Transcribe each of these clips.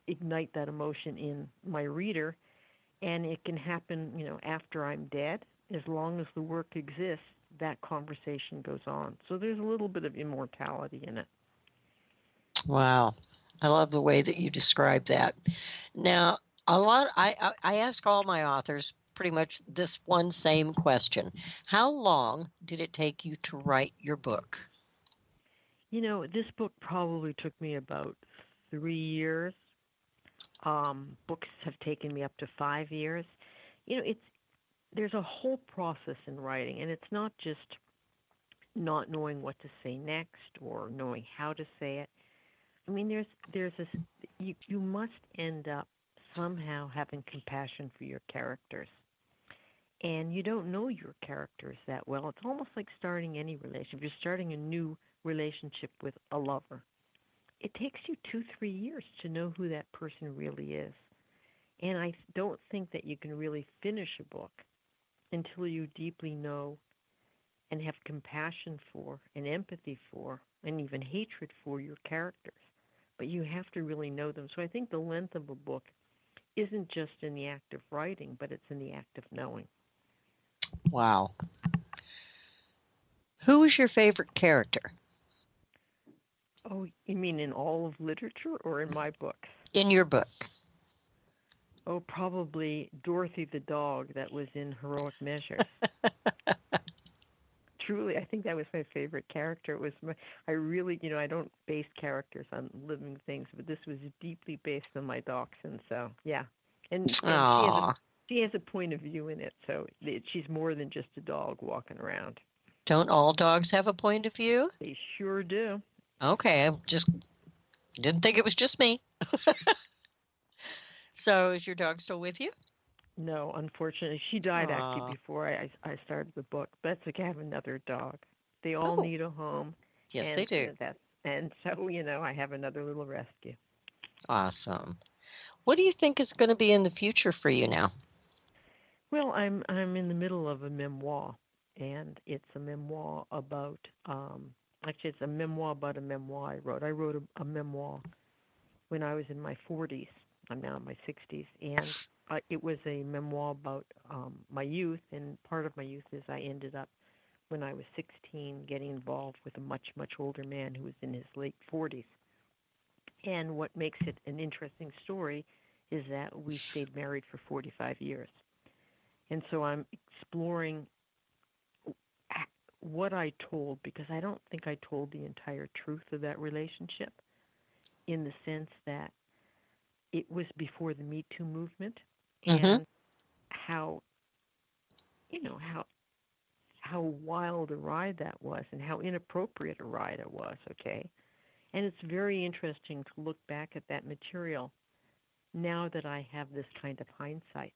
ignite that emotion in my reader. And it can happen, after I'm dead. As long as the work exists, that conversation goes on. So there's a little bit of immortality in it. Wow. I love the way that you describe that. Now, I ask all my authors pretty much this one same question. How long did it take you to write your book? This book probably took me about 3 years. Books have taken me up to 5 years. It's there's a whole process in writing, and it's not just not knowing what to say next or knowing how to say it. I mean, there's this you must end up somehow having compassion for your characters. And you don't know your characters that well. It's almost like starting any relationship. You're starting a new relationship with a lover. It takes you 2, 3 years to know who that person really is. And I don't think that you can really finish a book until you deeply know and have compassion for and empathy for and even hatred for your characters. But you have to really know them. So I think the length of a book isn't just in the act of writing, but it's in the act of knowing. Wow. Who is your favorite character? Oh, you mean in all of literature or in my books? In your book. Oh, probably Dorothy the dog that was in Heroic Measures. Truly, I think that was my favorite character. I really, I don't base characters on living things, but this was deeply based on my dachshund. So yeah, and Aw. she has a point of view in it. So she's more than just a dog walking around. Don't all dogs have a point of view? They sure do. Okay, I just didn't think it was just me. So is your dog still with you? No, unfortunately, she died actually Aw. before I started the book. But it's okay, I have another dog. They all Oh, need a home, yes, they and do. so I have another little rescue. Awesome. What do you think is going to be in the future for you now? Well, I'm in the middle of a memoir, and it's a memoir about actually it's a memoir about a memoir I wrote. I wrote a memoir when I was in my 40s. I'm now in my 60s, and it was a memoir about my youth. And part of my youth is I ended up when I was 16 getting involved with a much older man who was in his late 40s. And what makes it an interesting story is that we stayed married for 45 years. And so I'm exploring what I told, because I don't think I told the entire truth of that relationship, in the sense that it was before the Me Too movement, Mm-hmm. and how you know how wild a ride that was and how inappropriate a ride it was. Okay, and it's very interesting to look back at that material now that I have this kind of hindsight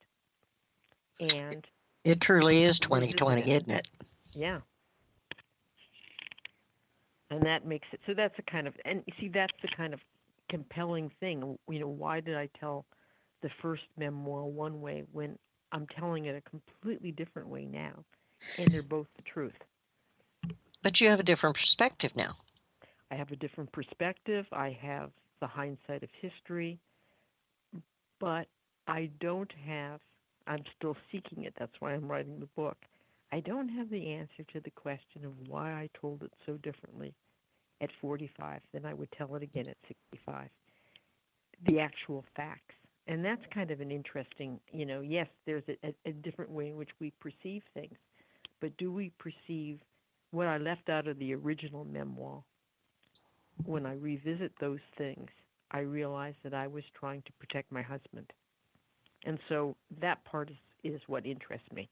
and It truly is revisit 2020, it. isn't it? Yeah. And that makes it so that's a kind of, and you see, that's the kind of compelling thing. Why did I tell the first memoir one way when I'm telling it a completely different way now? And they're both the truth. But you have a different perspective now. I have a different perspective. I have the hindsight of history, but I don't have, I'm still seeking it. That's why I'm writing the book. I don't have the answer to the question of why I told it so differently at 45 than I would tell it again at 65. The actual facts. And that's kind of an interesting, yes, there's a different way in which we perceive things, but do we perceive what I left out of the original memoir? When I revisit those things, I realize that I was trying to protect my husband. And so that part is what interests me.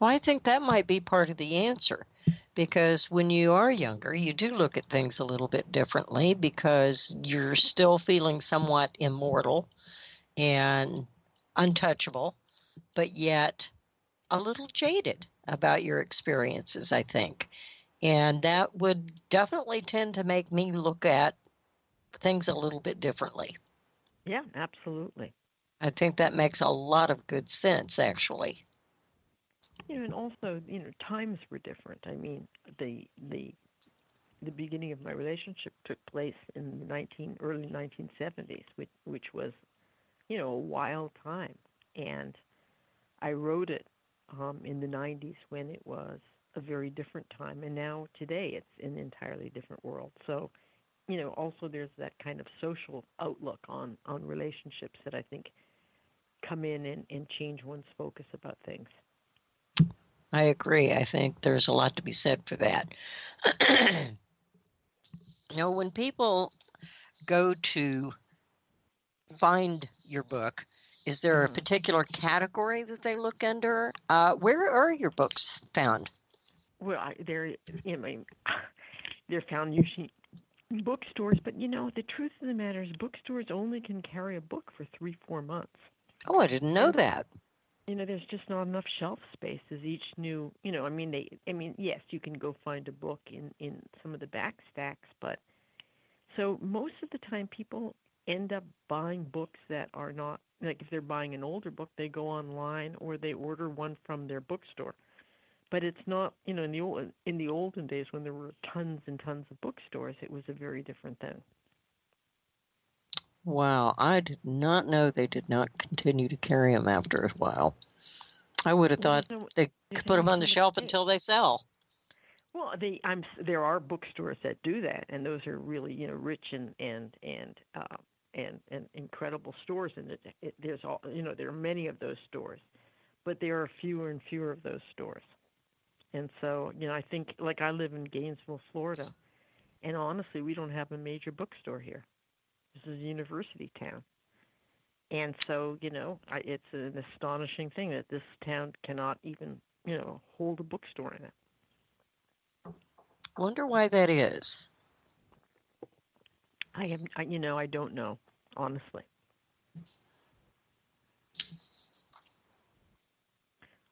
Well, I think that might be part of the answer because when you are younger, you do look at things a little bit differently because you're still feeling somewhat immortal and untouchable, but yet a little jaded about your experiences, I think. And that would definitely tend to make me look at things a little bit differently. Yeah, absolutely. I think that makes a lot of good sense, actually. And also, times were different. I mean, the the beginning of my relationship took place in the early 1970s, which was, a wild time. And I wrote it in the 90s when it was a very different time. And now today it's an entirely different world. So, also there's that kind of social outlook on relationships that I think come in and change one's focus about things. I agree. I think there's a lot to be said for that. When people go to find your book, is there a particular category that they look under? Where are your books found? Well, they're found usually in bookstores, but the truth of the matter is bookstores only can carry a book for 3-4 months. Oh, I didn't know that. There's just not enough shelf space as each new, yes, you can go find a book in some of the back stacks, but so most of the time people end up buying books that are not, like if they're buying an older book, they go online or they order one from their bookstore. But it's not, in the olden days when there were tons and tons of bookstores, it was a very different thing. Wow, I did not know they did not continue to carry them after a while. I would have thought they could put them on the shelf until they sell. Well, there are bookstores that do that, and those are really rich and incredible stores. And there's there are many of those stores, but there are fewer and fewer of those stores. And so I think, like, I live in Gainesville, Florida, and honestly, we don't have a major bookstore here. This is a university town. And so, it's an astonishing thing that this town cannot even, hold a bookstore in it. Wonder why that is. I don't know, honestly.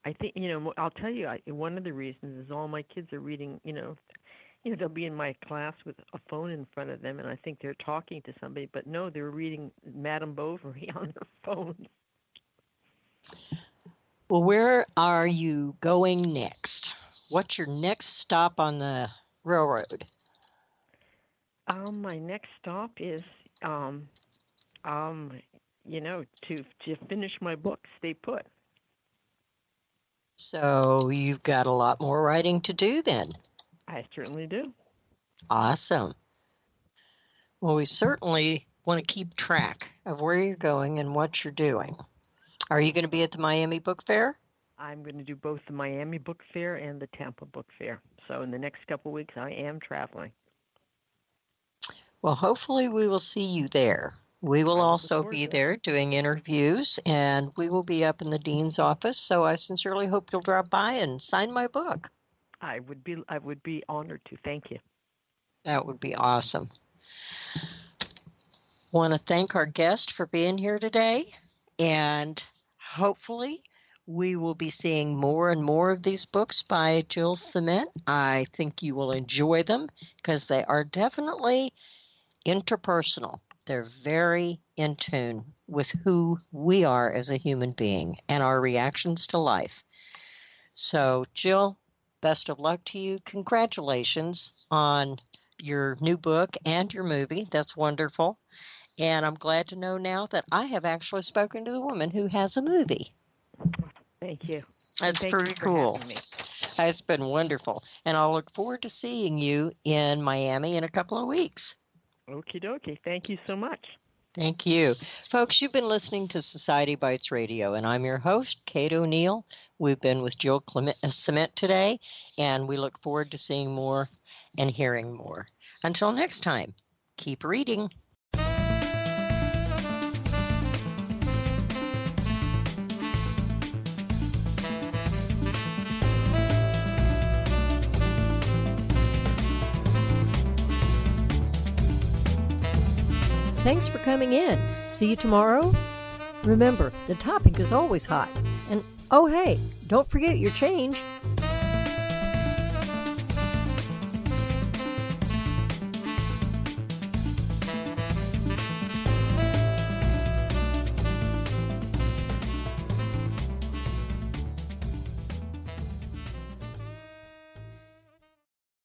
I think, I'll tell you, one of the reasons is all my kids are reading, they'll be in my class with a phone in front of them, and I think they're talking to somebody, but no, they're reading Madame Bovary on their phones. Well, where are you going next? What's your next stop on the railroad? My next stop is, to finish my book, Stay Put. So you've got a lot more writing to do then. I certainly do. Awesome. Well, we certainly want to keep track of where you're going and what you're doing. Are you going to be at the Miami Book Fair? I'm going to do both the Miami Book Fair and the Tampa Book Fair. So in the next couple of weeks, I am traveling. Well, hopefully we will see you there. We will also be there doing interviews, and we will be up in the dean's office. So I sincerely hope you'll drop by and sign my book. I would be honored to. Thank you. That would be awesome. Want to thank our guest for being here today, and hopefully we will be seeing more and more of these books by Jill CIMENT. I think you will enjoy them because they are definitely interpersonal. They're very in tune with who we are as a human being and our reactions to life. So, Jill, best of luck to you. Congratulations on your new book and your movie. That's wonderful. And I'm glad to know now that I have actually spoken to a woman who has a movie. Thank you. That's pretty cool. It's been wonderful. And I'll look forward to seeing you in Miami in a couple of weeks. Okie dokie. Thank you so much. Thank you. Folks, you've been listening to Society Bites Radio, and I'm your host, Kate O'Neill. We've been with Jill CIMENT today, and we look forward to seeing more and hearing more. Until next time, keep reading. Thanks for coming in. See you tomorrow. Remember, the topic is always hot. And oh hey, don't forget your change.